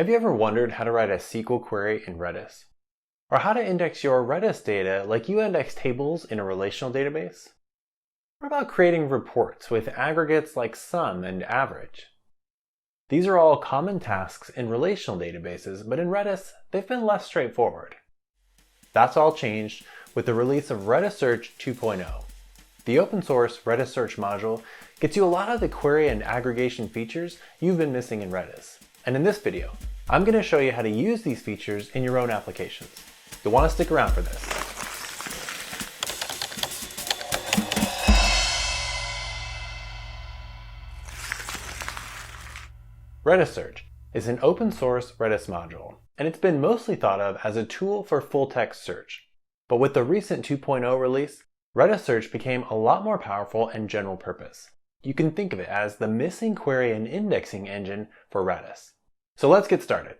Have you ever wondered how to write a SQL query in Redis? Or how to index your Redis data like you index tables in a relational database? What about creating reports with aggregates like sum and average? These are all common tasks in relational databases, but in Redis, they've been less straightforward. That's all changed with the release of Redis Search 2.0. The open source Redis Search module gets you a lot of the query and aggregation features you've been missing in Redis. And in this video, I'm going to show you how to use these features in your own applications. You'll want to stick around for this. Redis Search is an open source Redis module, and it's been mostly thought of as a tool for full text search. But with the recent 2.0 release, Redis Search became a lot more powerful and general purpose. You can think of it as the missing query and indexing engine for Redis. So let's get started.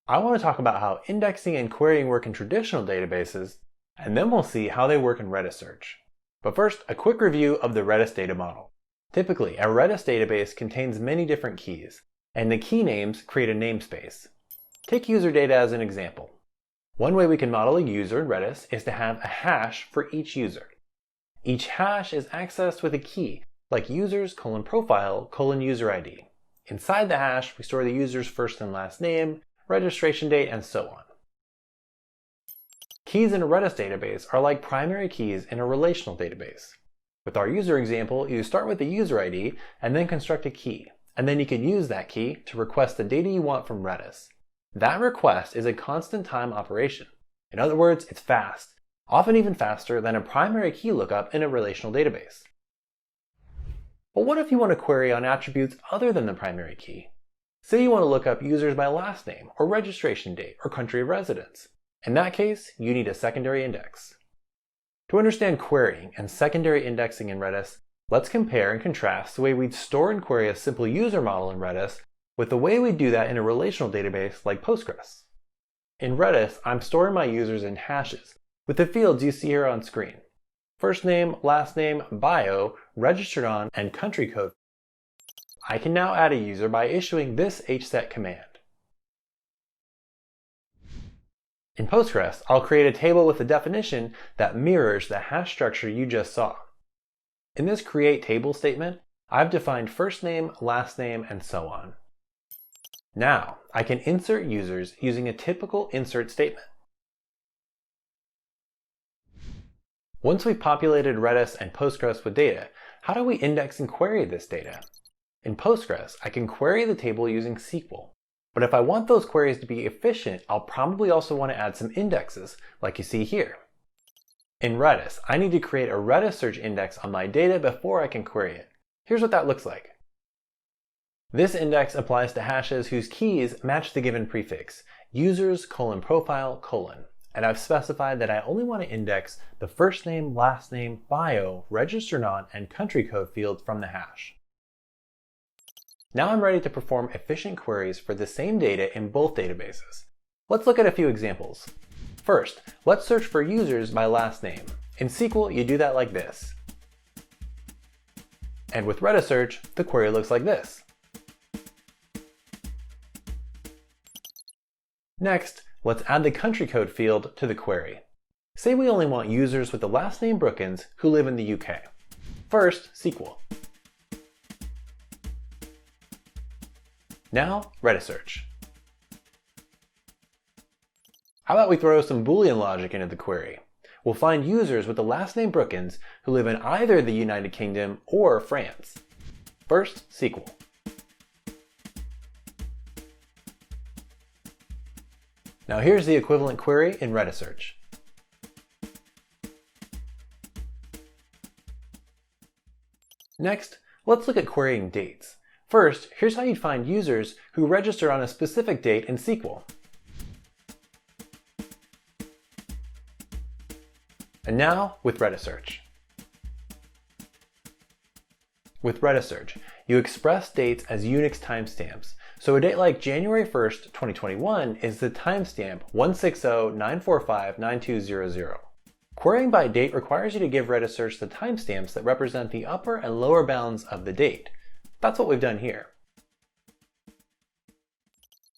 I want to talk about how indexing and querying work in traditional databases, and then we'll see how they work in Redis Search. But first, a quick review of the Redis data model. Typically, a Redis database contains many different keys, and the key names create a namespace. Take user data as an example. One way we can model a user in Redis is to have a hash for each user. Each hash is accessed with a key, like users::profile::user ID. Inside the hash, we store the user's first and last name, registration date, and so on. Keys in a Redis database are like primary keys in a relational database. With our user example, you start with the user ID and then construct a key, and then you can use that key to request the data you want from Redis. That request is a constant time operation. In other words, it's fast, often even faster than a primary key lookup in a relational database. But what if you want to query on attributes other than the primary key? Say you want to look up users by last name, or registration date, or country of residence. In that case, you need a secondary index. To understand querying and secondary indexing in Redis, let's compare and contrast the way we'd store and query a simple user model in Redis with the way we do that in a relational database like Postgres. In Redis, I'm storing my users in hashes with the fields you see here on screen. First name, last name, bio, registered on, and country code. I can now add a user by issuing this hset command. In Postgres, I'll create a table with a definition that mirrors the hash structure you just saw. In this create table statement, I've defined first name, last name, and so on. Now, I can insert users using a typical insert statement. Once we've populated Redis and Postgres with data, how do we index and query this data? In Postgres, I can query the table using SQL. But if I want those queries to be efficient, I'll probably also want to add some indexes, like you see here. In Redis, I need to create a Redis search index on my data before I can query it. Here's what that looks like. This index applies to hashes whose keys match the given prefix, users::profile::, and I've specified that I only want to index the first name, last name, bio, registered on, and country code fields from the hash. Now I'm ready to perform efficient queries for the same data in both databases. Let's look at a few examples. First, let's search for users by last name. In SQL, you do that like this. And with Redis Search, the query looks like this. Next, let's add the country code field to the query. Say we only want users with the last name Brookins who live in the UK. First, SQL. Now, Redis Search. How about we throw some Boolean logic into the query? We'll find users with the last name Brookins who live in either the United Kingdom or France. First, SQL. Now here's the equivalent query in Redis Search. Next, let's look at querying dates. First, here's how you'd find users who register on a specific date in SQL. And now, with Redis Search. With Redis Search, you express dates as Unix timestamps. So a date like January 1st, 2021 is the timestamp 160-945-9200. Querying by date requires you to give Redis Search the timestamps that represent the upper and lower bounds of the date. That's what we've done here.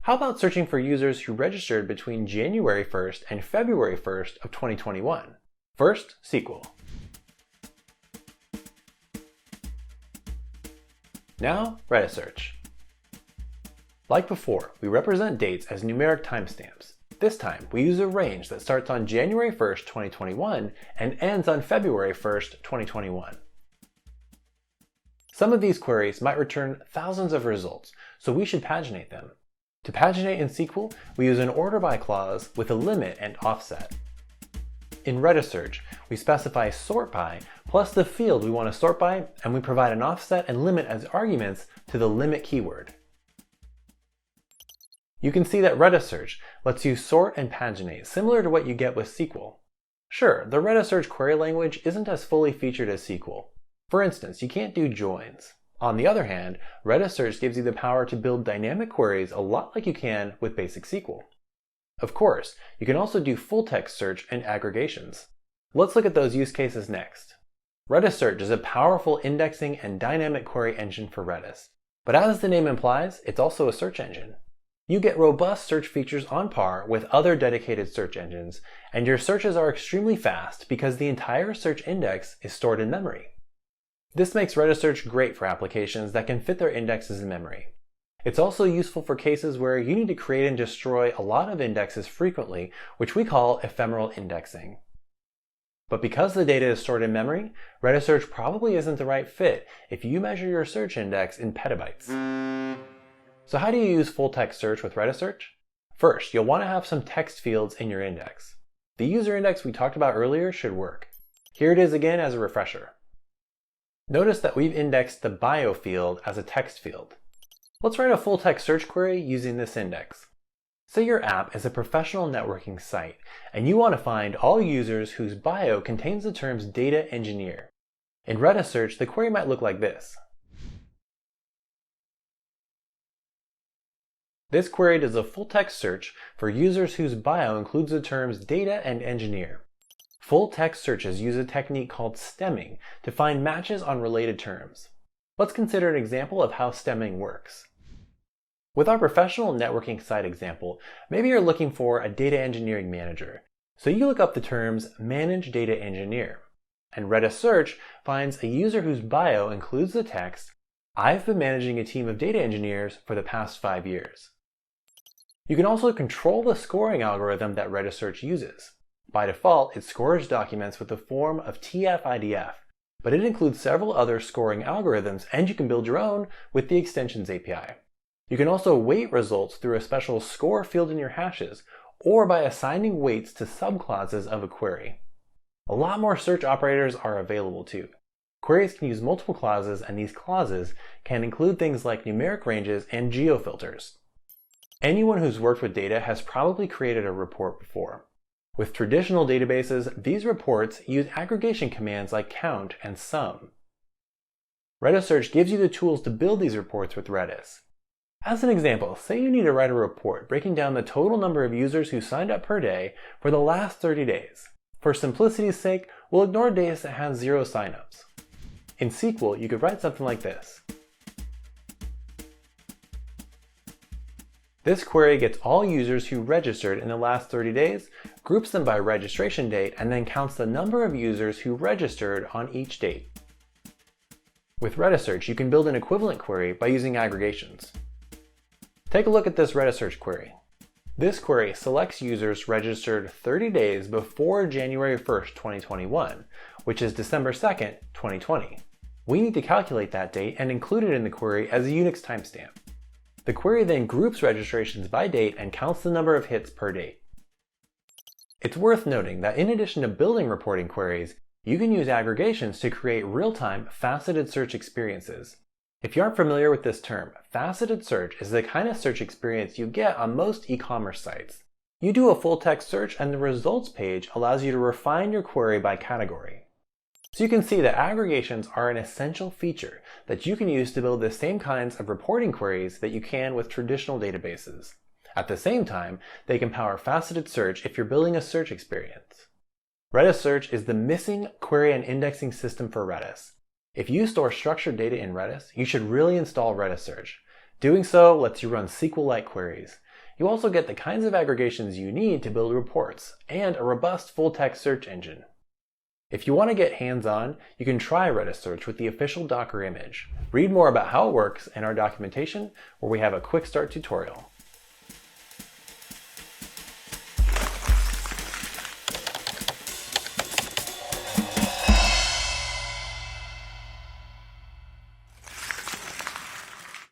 How about searching for users who registered between January 1st and February 1st of 2021? First, SQL. Now, Redis search. Like before, we represent dates as numeric timestamps. This time, we use a range that starts on January 1st, 2021 and ends on February 1st, 2021. Some of these queries might return thousands of results, so we should paginate them. To paginate in SQL, we use an order by clause with a limit and offset. In Redis search, we specify sort by plus the field we want to sort by, and we provide an offset and limit as arguments to the limit keyword. You can see that Redis search lets you sort and paginate, similar to what you get with SQL. Sure, the Redis search query language isn't as fully featured as SQL. For instance, you can't do joins. On the other hand, Redis search gives you the power to build dynamic queries a lot like you can with basic SQL. Of course, you can also do full text search and aggregations. Let's look at those use cases next. Redis search is a powerful indexing and dynamic query engine for Redis. But as the name implies, it's also a search engine. You get robust search features on par with other dedicated search engines, and your searches are extremely fast because the entire search index is stored in memory. This makes Redis search great for applications that can fit their indexes in memory. It's also useful for cases where you need to create and destroy a lot of indexes frequently, which we call ephemeral indexing. But because the data is stored in memory, Redis search probably isn't the right fit if you measure your search index in petabytes. So how do you use full text search with Redis search? First, you'll want to have some text fields in your index. The user index we talked about earlier should work. Here it is again as a refresher. Notice that we've indexed the bio field as a text field. Let's write a full text search query using this index. Say your app is a professional networking site, and you want to find all users whose bio contains the terms data engineer. In Redis search, the query might look like this. This query does a full text search for users whose bio includes the terms data and engineer. Full text searches use a technique called stemming to find matches on related terms. Let's consider an example of how stemming works. With our professional networking site example, maybe you're looking for a data engineering manager. So you look up the terms manage data engineer, and Redis search finds a user whose bio includes the text, I've been managing a team of data engineers for the past 5 years. You can also control the scoring algorithm that Redis search uses. By default, it scores documents with the form of TF-IDF, but it includes several other scoring algorithms, and you can build your own with the extensions API. You can also weight results through a special score field in your hashes, or by assigning weights to subclauses of a query. A lot more search operators are available too. Queries can use multiple clauses, and these clauses can include things like numeric ranges and geofilters. Anyone who's worked with data has probably created a report before. With traditional databases, these reports use aggregation commands like count and sum. Redis search gives you the tools to build these reports with Redis. As an example, say you need to write a report breaking down the total number of users who signed up per day for the last 30 days. For simplicity's sake, we'll ignore days that have 0 signups. In SQL, you could write something like this. This query gets all users who registered in the last 30 days, groups them by registration date, and then counts the number of users who registered on each date. With Redis search, you can build an equivalent query by using aggregations. Take a look at this Redis search query. This query selects users registered 30 days before January 1st, 2021, which is December 2nd, 2020. We need to calculate that date and include it in the query as a Unix timestamp. The query then groups registrations by date and counts the number of hits per date. It's worth noting that in addition to building reporting queries, you can use aggregations to create real-time faceted search experiences. If you aren't familiar with this term, faceted search is the kind of search experience you get on most e-commerce sites. You do a full text search and the results page allows you to refine your query by category. So you can see that aggregations are an essential feature that you can use to build the same kinds of reporting queries that you can with traditional databases. At the same time, they can power faceted search if you're building a search experience. Redis search is the missing query and indexing system for Redis. If you store structured data in Redis, you should really install Redis search. Doing so lets you run SQL-like queries. You also get the kinds of aggregations you need to build reports, and a robust full-text search engine. If you want to get hands-on, you can try Redis Search with the official Docker image. Read more about how it works in our documentation, where we have a quick start tutorial.